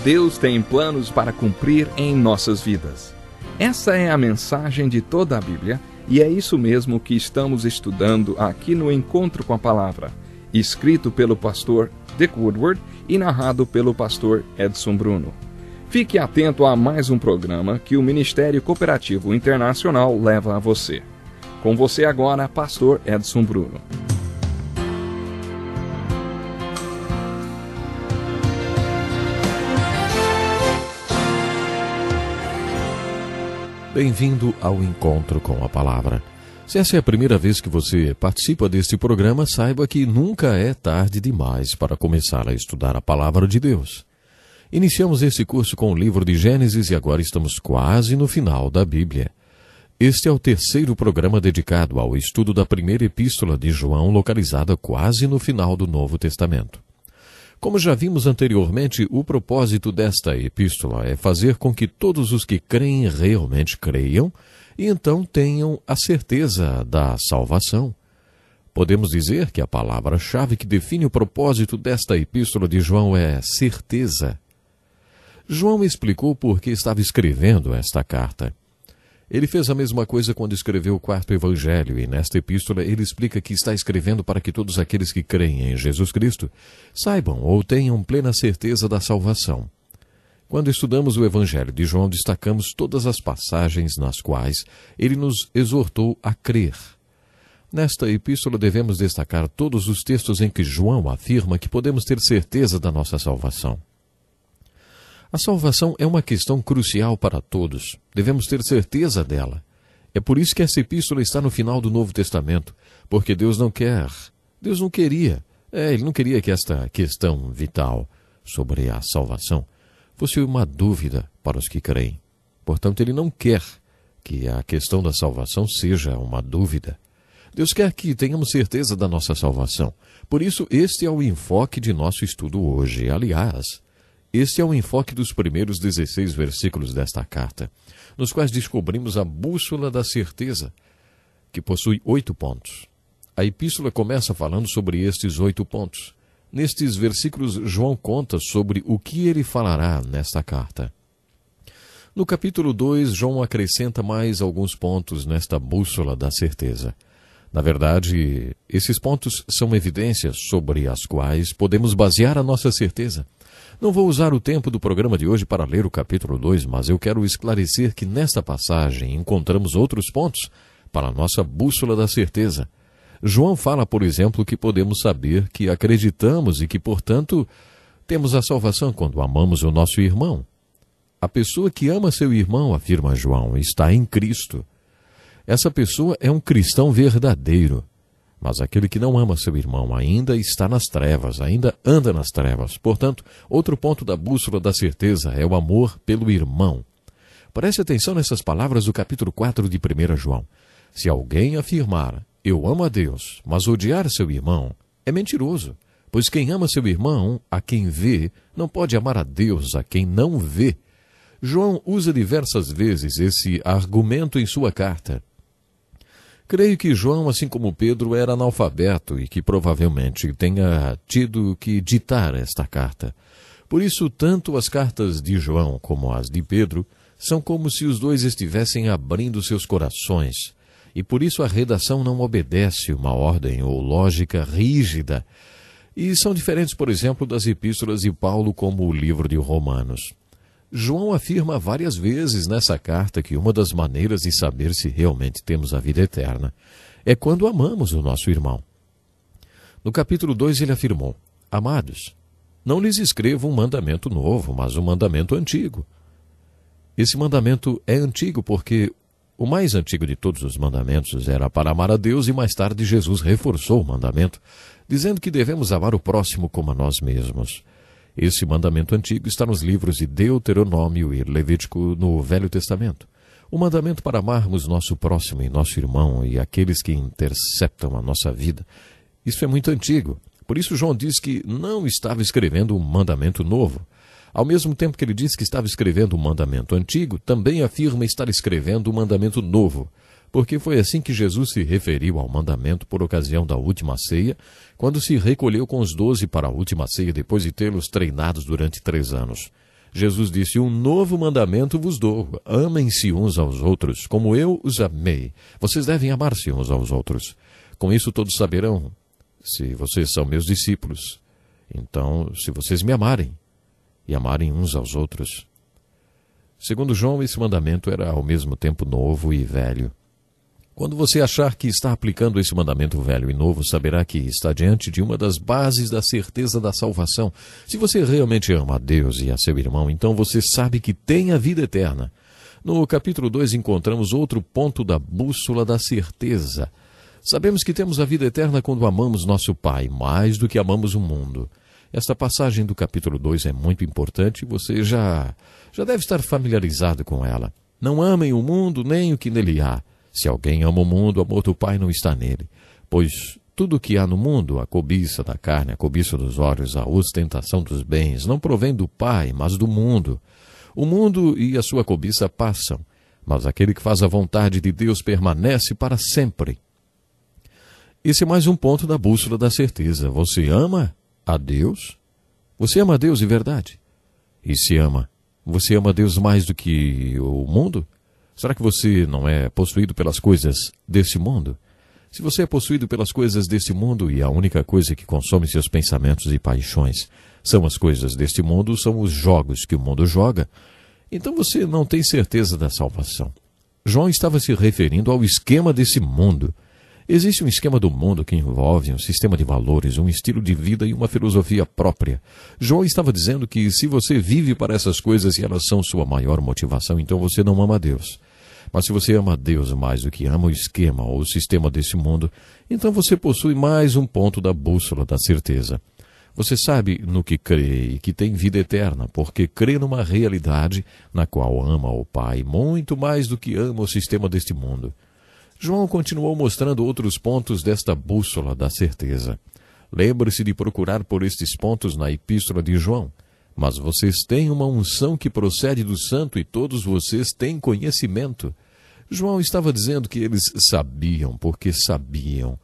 Deus tem planos para cumprir em nossas vidas. Essa é a mensagem de toda a Bíblia e é isso mesmo que estamos estudando aqui no Encontro com a Palavra, escrito pelo pastor Dick Woodward e narrado pelo pastor Edson Bruno. Fique atento a mais um programa que o Ministério Cooperativo Internacional leva a você. Com você agora, pastor Edson Bruno. Bem-vindo ao Encontro com a Palavra. Se essa é a primeira vez que você participa deste programa, saiba que nunca é tarde demais para começar a estudar a Palavra de Deus. Iniciamos esse curso com o livro de Gênesis e agora estamos quase no final da Bíblia. Este é o terceiro programa dedicado ao estudo da primeira epístola de João, localizada quase no final do Novo Testamento. Como já vimos anteriormente, o propósito desta epístola é fazer com que todos os que creem realmente creiam e então tenham a certeza da salvação. Podemos dizer que a palavra-chave que define o propósito desta epístola de João é certeza. João explicou por que estava escrevendo esta carta. Ele fez a mesma coisa quando escreveu o quarto evangelho, e nesta epístola ele explica que está escrevendo para que todos aqueles que creem em Jesus Cristo saibam ou tenham plena certeza da salvação. Quando estudamos o evangelho de João, destacamos todas as passagens nas quais ele nos exortou a crer. Nesta epístola devemos destacar todos os textos em que João afirma que podemos ter certeza da nossa salvação. A salvação é uma questão crucial para todos. Devemos ter certeza dela. É por isso que essa epístola está no final do Novo Testamento, porque Deus não queria que esta questão vital sobre a salvação fosse uma dúvida para os que creem. Portanto, Ele não quer que a questão da salvação seja uma dúvida. Deus quer que tenhamos certeza da nossa salvação. Por isso, este é o enfoque de nosso estudo hoje. Aliás, este é o enfoque dos primeiros 16 versículos desta carta, nos quais descobrimos a bússola da certeza, que possui 8 pontos. A epístola começa falando sobre estes 8 pontos. Nestes versículos, João conta sobre o que ele falará nesta carta. No capítulo 2, João acrescenta mais alguns pontos nesta bússola da certeza. Na verdade, esses pontos são evidências sobre as quais podemos basear a nossa certeza. Não vou usar o tempo do programa de hoje para ler o capítulo 2, mas eu quero esclarecer que nesta passagem encontramos outros pontos para a nossa bússola da certeza. João fala, por exemplo, que podemos saber que acreditamos e que, portanto, temos a salvação quando amamos o nosso irmão. A pessoa que ama seu irmão, afirma João, está em Cristo. Essa pessoa é um cristão verdadeiro. Mas aquele que não ama seu irmão ainda está nas trevas, ainda anda nas trevas. Portanto, outro ponto da bússola da certeza é o amor pelo irmão. Preste atenção nessas palavras do capítulo 4 de 1 João. Se alguém afirmar, eu amo a Deus, mas odiar seu irmão, é mentiroso. Pois quem ama seu irmão, a quem vê, não pode amar a Deus, a quem não vê. João usa diversas vezes esse argumento em sua carta. Creio que João, assim como Pedro, era analfabeto e que provavelmente tenha tido que ditar esta carta. Por isso, tanto as cartas de João como as de Pedro são como se os dois estivessem abrindo seus corações. E por isso a redação não obedece uma ordem ou lógica rígida. E são diferentes, por exemplo, das epístolas de Paulo como o livro de Romanos. João afirma várias vezes nessa carta que uma das maneiras de saber se realmente temos a vida eterna é quando amamos o nosso irmão. No capítulo 2 ele afirmou, amados, não lhes escrevo um mandamento novo, mas um mandamento antigo. Esse mandamento é antigo porque o mais antigo de todos os mandamentos era para amar a Deus e mais tarde Jesus reforçou o mandamento, dizendo que devemos amar o próximo como a nós mesmos. Esse mandamento antigo está nos livros de Deuteronômio e Levítico no Velho Testamento. O mandamento para amarmos nosso próximo e nosso irmão e aqueles que interceptam a nossa vida. Isso é muito antigo. Por isso João diz que não estava escrevendo um mandamento novo. Ao mesmo tempo que ele diz que estava escrevendo um mandamento antigo, também afirma estar escrevendo um mandamento novo. porque foi assim que Jesus se referiu ao mandamento por ocasião da última ceia, quando se recolheu com os 12 para a última ceia depois de tê-los treinados durante 3 anos. Jesus disse: um novo mandamento vos dou, amem-se uns aos outros, como eu os amei. Vocês devem amar-se uns aos outros. Com isso todos saberão se vocês são meus discípulos. Então, se vocês me amarem, e amarem uns aos outros. Segundo João, esse mandamento era ao mesmo tempo novo e velho. Quando você achar que está aplicando esse mandamento velho e novo, saberá que está diante de uma das bases da certeza da salvação. Se você realmente ama a Deus e a seu irmão, então você sabe que tem a vida eterna. No capítulo 2 encontramos outro ponto da bússola da certeza. Sabemos que temos a vida eterna quando amamos nosso Pai, mais do que amamos o mundo. Esta passagem do capítulo 2 é muito importante e você já deve estar familiarizado com ela. Não amem o mundo nem o que nele há. Se alguém ama o mundo, o amor do Pai não está nele. Pois tudo o que há no mundo, a cobiça da carne, a cobiça dos olhos, a ostentação dos bens, não provém do Pai, mas do mundo. O mundo e a sua cobiça passam, mas aquele que faz a vontade de Deus permanece para sempre. Esse é mais um ponto da bússola da certeza. Você ama a Deus? Você ama a Deus de verdade? E se ama, você ama a Deus mais do que o mundo? Será que você não é possuído pelas coisas desse mundo? Se você é possuído pelas coisas deste mundo e a única coisa que consome seus pensamentos e paixões são as coisas deste mundo, são os jogos que o mundo joga, então você não tem certeza da salvação. João estava se referindo ao esquema desse mundo. Existe um esquema do mundo que envolve um sistema de valores, um estilo de vida e uma filosofia própria. João estava dizendo que se você vive para essas coisas e elas são sua maior motivação, então você não ama a Deus. Mas se você ama a Deus mais do que ama o esquema ou o sistema desse mundo, então você possui mais um ponto da bússola da certeza. Você sabe no que crê e que tem vida eterna, porque crê numa realidade na qual ama o Pai muito mais do que ama o sistema deste mundo. João continuou mostrando outros pontos desta bússola da certeza. Lembre-se de procurar por estes pontos na Epístola de João. Mas vocês têm uma unção que procede do Santo e todos vocês têm conhecimento. João estava dizendo que eles sabiam porque sabiam.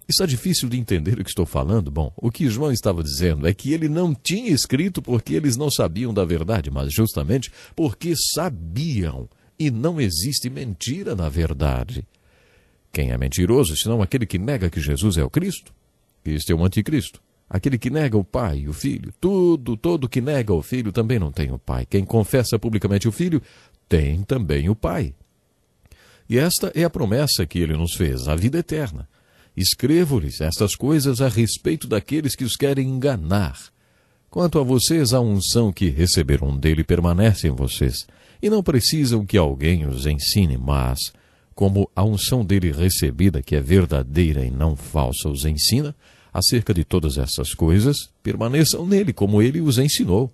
Está difícil de entender o que estou falando? Bom, o que João estava dizendo é que ele não tinha escrito porque eles não sabiam da verdade, mas justamente porque sabiam. E não existe mentira na verdade. Quem é mentiroso, senão aquele que nega que Jesus é o Cristo? Este é o anticristo. Aquele que nega o Pai e o Filho. Todo que nega o Filho também não tem o Pai. Quem confessa publicamente o Filho, tem também o Pai. E esta é a promessa que ele nos fez, a vida eterna. Escrevo-lhes estas coisas a respeito daqueles que os querem enganar. Quanto a vocês, a unção que receberam dele permanece em vocês, e não precisam que alguém os ensine, mas, como a unção dele recebida, que é verdadeira e não falsa, os ensina, acerca de todas essas coisas, permaneçam nele, como ele os ensinou.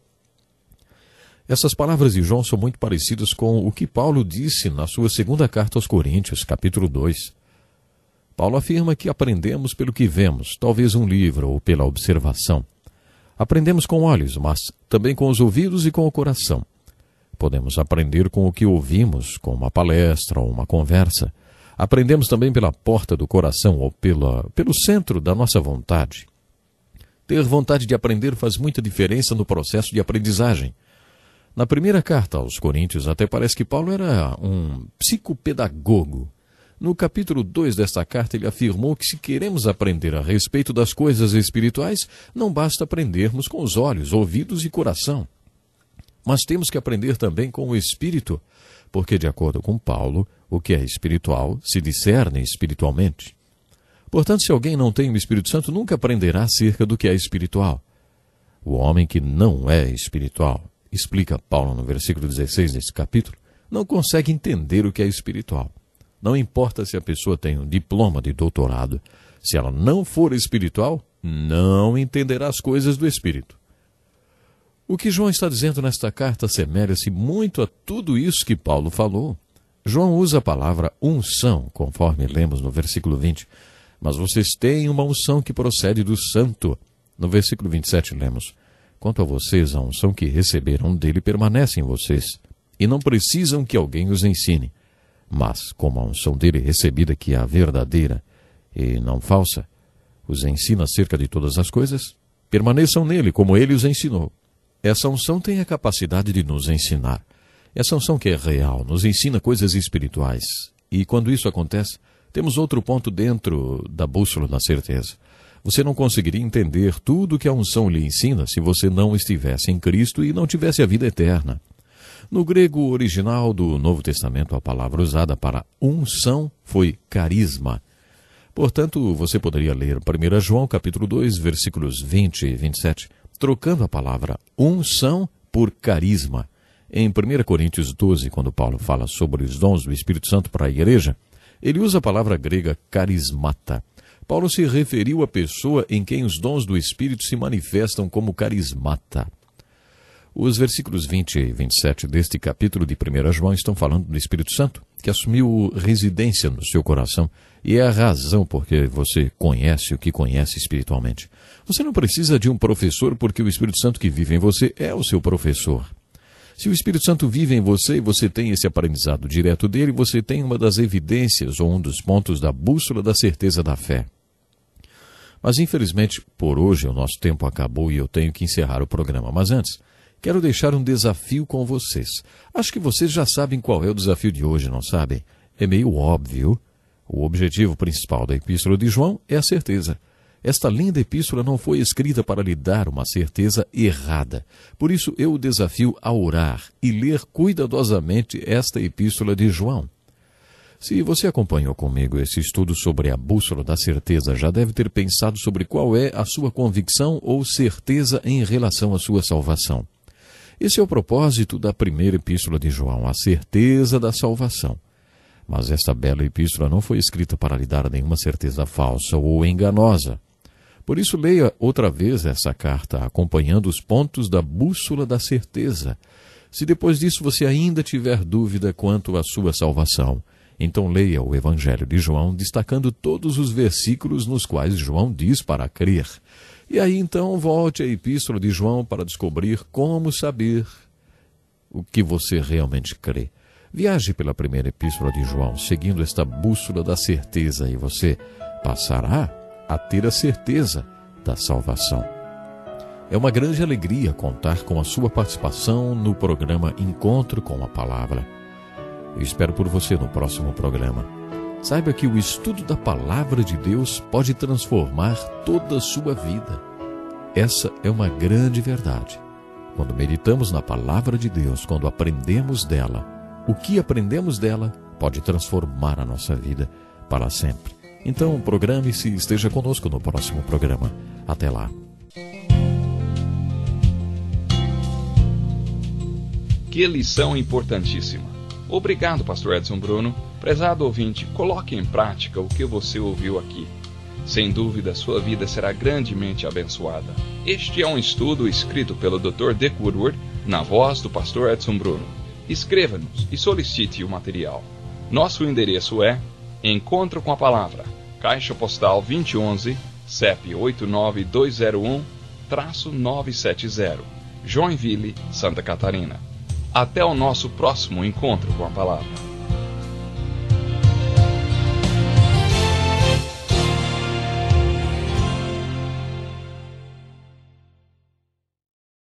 Essas palavras de João são muito parecidas com o que Paulo disse na sua segunda carta aos Coríntios, capítulo 2. Paulo afirma que aprendemos pelo que vemos, talvez um livro ou pela observação. Aprendemos com olhos, mas também com os ouvidos e com o coração. Podemos aprender com o que ouvimos, com uma palestra ou uma conversa. Aprendemos também pela porta do coração ou pelo centro da nossa vontade. Ter vontade de aprender faz muita diferença no processo de aprendizagem. Na primeira carta aos Coríntios, até parece que Paulo era um psicopedagogo. No capítulo 2 desta carta, ele afirmou que se queremos aprender a respeito das coisas espirituais, não basta aprendermos com os olhos, ouvidos e coração. Mas temos que aprender também com o Espírito, porque, de acordo com Paulo, o que é espiritual se discerne espiritualmente. Portanto, se alguém não tem o Espírito Santo, nunca aprenderá acerca do que é espiritual. O homem que não é espiritual, explica Paulo no versículo 16 desse capítulo, não consegue entender o que é espiritual. Não importa se a pessoa tem um diploma de doutorado, se ela não for espiritual, não entenderá as coisas do Espírito. O que João está dizendo nesta carta assemelha-se muito a tudo isso que Paulo falou. João usa a palavra unção, conforme lemos no versículo 20. Mas vocês têm uma unção que procede do Santo. No versículo 27 lemos: quanto a vocês, a unção que receberam dele permanece em vocês, e não precisam que alguém os ensine. Mas, como a unção dele recebida, que é a verdadeira e não falsa, os ensina acerca de todas as coisas, permaneçam nele, como ele os ensinou. Essa unção tem a capacidade de nos ensinar. Essa unção que é real, nos ensina coisas espirituais. E quando isso acontece, temos outro ponto dentro da bússola da certeza. Você não conseguiria entender tudo que a unção lhe ensina se você não estivesse em Cristo e não tivesse a vida eterna. No grego original do Novo Testamento, a palavra usada para unção foi carisma. Portanto, você poderia ler 1 João capítulo 2, versículos 20 e 27, trocando a palavra unção por carisma. Em 1 Coríntios 12, quando Paulo fala sobre os dons do Espírito Santo para a igreja, ele usa a palavra grega carismata. Paulo se referiu à pessoa em quem os dons do Espírito se manifestam como carismata. Os versículos 20 e 27 deste capítulo de 1 João estão falando do Espírito Santo, que assumiu residência no seu coração, e é a razão porque você conhece o que conhece espiritualmente. Você não precisa de um professor, porque o Espírito Santo que vive em você é o seu professor. Se o Espírito Santo vive em você e você tem esse aprendizado direto dele, você tem uma das evidências ou um dos pontos da bússola da certeza da fé. Mas infelizmente, por hoje o nosso tempo acabou e eu tenho que encerrar o programa. Mas antes, quero deixar um desafio com vocês. Acho que vocês já sabem qual é o desafio de hoje, não sabem? É meio óbvio. O objetivo principal da Epístola de João é a certeza. Esta linda epístola não foi escrita para lhe dar uma certeza errada. Por isso eu o desafio a orar e ler cuidadosamente esta epístola de João. Se você acompanhou comigo esse estudo sobre a bússola da certeza, já deve ter pensado sobre qual é a sua convicção ou certeza em relação à sua salvação. Esse é o propósito da primeira epístola de João, a certeza da salvação. Mas esta bela epístola não foi escrita para lhe dar nenhuma certeza falsa ou enganosa. Por isso, leia outra vez essa carta, acompanhando os pontos da bússola da certeza. Se depois disso você ainda tiver dúvida quanto à sua salvação, então leia o Evangelho de João, destacando todos os versículos nos quais João diz para crer. E aí então volte à Epístola de João para descobrir como saber o que você realmente crê. Viaje pela primeira Epístola de João, seguindo esta bússola da certeza, e você passará a ter a certeza da salvação. É uma grande alegria contar com a sua participação no programa Encontro com a Palavra. Eu espero por você no próximo programa. Saiba que o estudo da Palavra de Deus pode transformar toda a sua vida. Essa é uma grande verdade. Quando meditamos na Palavra de Deus, quando aprendemos dela, o que aprendemos dela pode transformar a nossa vida para sempre. Então, programe-se e esteja conosco no próximo programa. Até lá. Que lição importantíssima. Obrigado, pastor Edson Bruno. Prezado ouvinte, coloque em prática o que você ouviu aqui. Sem dúvida, sua vida será grandemente abençoada. Este é um estudo escrito pelo Dr. Dick Woodward, na voz do pastor Edson Bruno. Escreva-nos e solicite o material. Nosso endereço é Encontro com a Palavra, Caixa Postal 2011, CEP 89201-970, Joinville, Santa Catarina. Até o nosso próximo encontro com a Palavra.